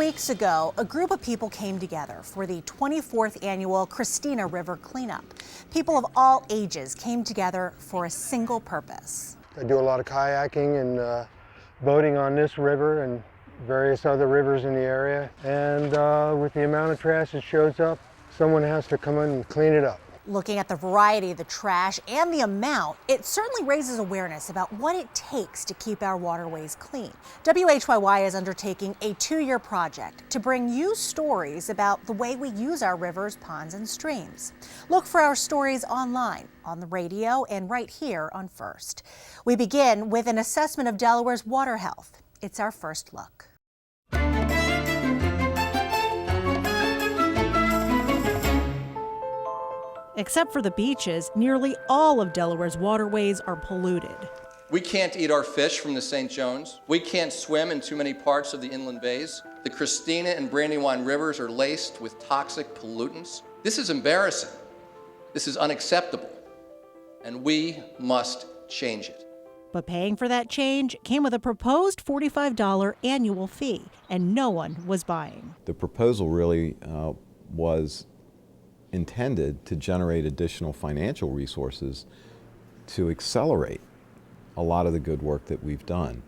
weeks ago, a group of people came together for the 24th Annual Christina River Cleanup. People of all ages came together for a single purpose. I do a lot of kayaking and boating on this river and various other rivers in the area. And with the amount of trash that shows up, someone has to come in and clean it up. Looking at the variety of the trash and the amount, it certainly raises awareness about what it takes to keep our waterways clean. WHYY is undertaking a 2-year project to bring you stories about the way we use our rivers, ponds, and streams. Look for our stories online, on the radio, and right here on First. We begin with an assessment of Delaware's water health. It's our first look. Except for the beaches, nearly all of Delaware's waterways are polluted. We can't eat our fish from the St. Jones. We can't swim in too many parts of the inland bays. The Christina and Brandywine rivers are laced with toxic pollutants. This is embarrassing. This is unacceptable. And we must change it. But paying for that change came with a proposed $45 annual fee, and no one was buying. The proposal really was intended to generate additional financial resources to accelerate a lot of the good work that we've done.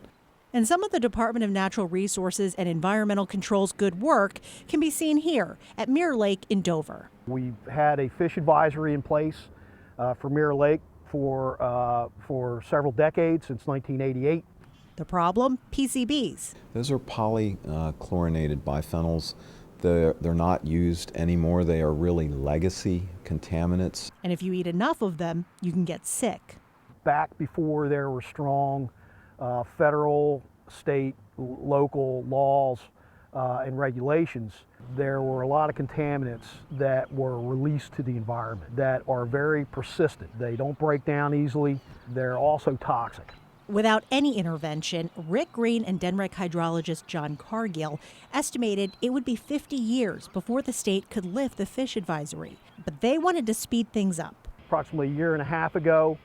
And some of the Department of Natural Resources and Environmental Control's good work can be seen here at Mirror Lake in Dover. We've had a fish advisory in place for Mirror Lake for several decades, since 1988. The problem? PCBs. Those are polychlorinated biphenyls. They're not used anymore. They are really legacy contaminants. And if you eat enough of them, you can get sick. Back before there were strong federal, state, local laws and regulations, there were a lot of contaminants that were released to the environment that are very persistent. They don't break down easily. They're also toxic. Without any intervention, Rick Green and DENREC hydrologist John Cargill estimated it would be 50 years before the state could lift the fish advisory. But they wanted to speed things up. Approximately a year and a half ago,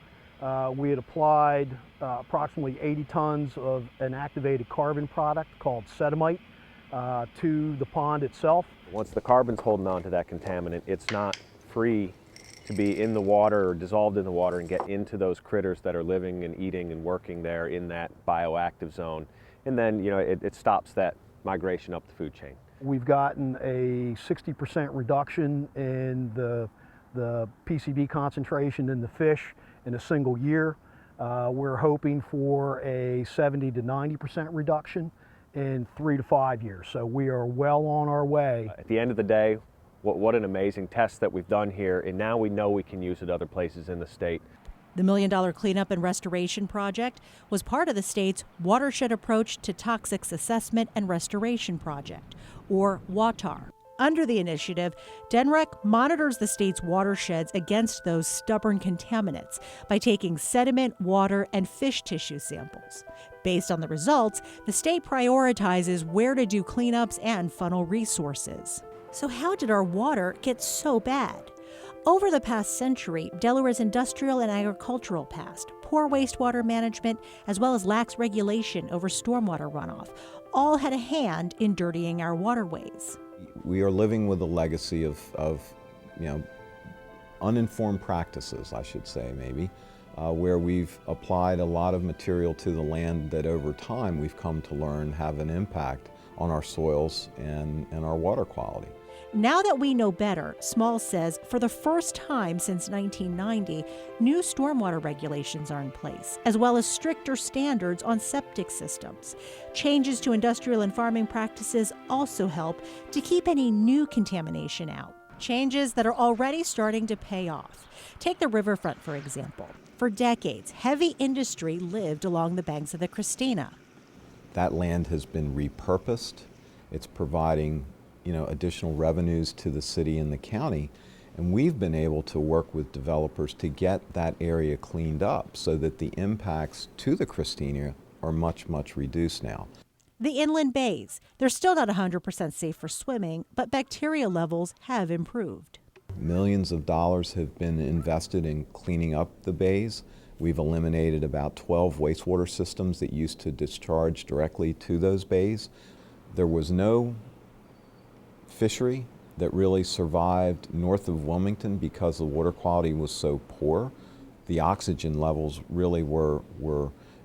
we had applied approximately 80 tons of an activated carbon product called sedimite to the pond itself. Once the carbon's holding on to that contaminant, it's not free to be in the water or dissolved in the water and get into those critters that are living and eating and working there in that bioactive zone. And then, it stops that migration up the food chain. We've gotten a 60% reduction in the PCB concentration in the fish in a single year. We're hoping for a 70 to 90% reduction in 3 to 5 years. So we are well on our way. At the end of the day, what an amazing test that we've done here, and now we know we can use it other places in the state. The $1 million cleanup and restoration project was part of the state's Watershed Approach to Toxics Assessment and Restoration Project, or WHYY. Under the initiative, DENREC monitors the state's watersheds against those stubborn contaminants by taking sediment, water, and fish tissue samples. Based on the results, the state prioritizes where to do cleanups and funnel resources. So how did our water get so bad? Over the past century, Delaware's industrial and agricultural past, poor wastewater management, as well as lax regulation over stormwater runoff, all had a hand in dirtying our waterways. We are living with a legacy of uninformed practices, I should say maybe, where we've applied a lot of material to the land that over time we've come to learn have an impact on our soils and our water quality. Now that we know better, Small says for the first time since 1990, new stormwater regulations are in place, as well as stricter standards on septic systems. Changes to industrial and farming practices also help to keep any new contamination out. Changes that are already starting to pay off. Take the riverfront, for example. For decades, heavy industry lived along the banks of the Christina. That land has been repurposed. It's providing additional revenues to the city and the county, and we've been able to work with developers to get that area cleaned up so that the impacts to the Christina are much, much reduced now. The inland bays, they're still not 100% safe for swimming, but bacteria levels have improved. Millions of dollars have been invested in cleaning up the bays. We've eliminated about 12 wastewater systems that used to discharge directly to those bays. There was no fishery that really survived north of Wilmington because the water quality was so poor. The oxygen levels really were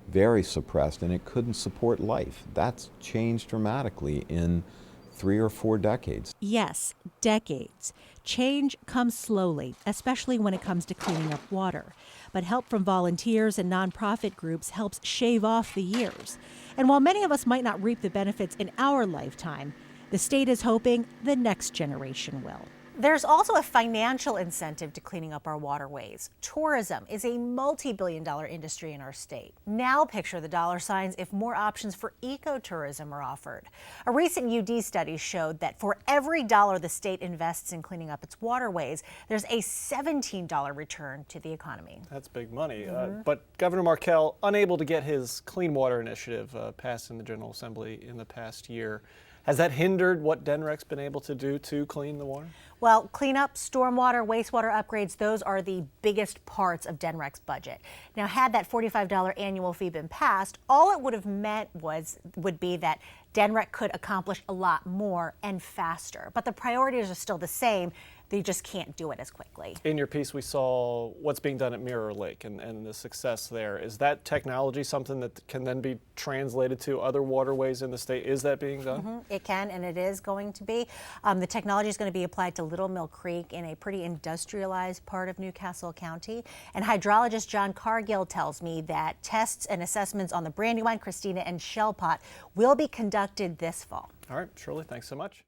very suppressed, and it couldn't support life. That's changed dramatically in 3 or 4 decades. Yes, decades. Change comes slowly, especially when it comes to cleaning up water. But help from volunteers and nonprofit groups helps shave off the years. And while many of us might not reap the benefits in our lifetime, the state is hoping the next generation will. There's also a financial incentive to cleaning up our waterways. Tourism is a multi-billion-dollar industry in our state. Now picture the dollar signs if more options for ecotourism are offered. A recent UD study showed that for every dollar the state invests in cleaning up its waterways, there's a $17 return to the economy. That's big money. But Governor Markell, unable to get his Clean Water Initiative passed in the General Assembly in the past year. Has that hindered what DNREC's been able to do to clean the water? Well, cleanup, stormwater, wastewater upgrades, those are the biggest parts of DNREC's budget. Now, had that $45 annual fee been passed, all it would have meant would be that DNREC could accomplish a lot more and faster. But the priorities are still the same. They just can't do it as quickly. In your piece, we saw what's being done at Mirror Lake and the success there. Is that technology something that can then be translated to other waterways in the state? Is that being done? It can, and it is going to be. The technology is going to be applied to Little Mill Creek in a pretty industrialized part of Newcastle County. And hydrologist John Cargill tells me that tests and assessments on the Brandywine, Christina, and Shellpot will be conducted this fall. All right, Shirley, thanks so much.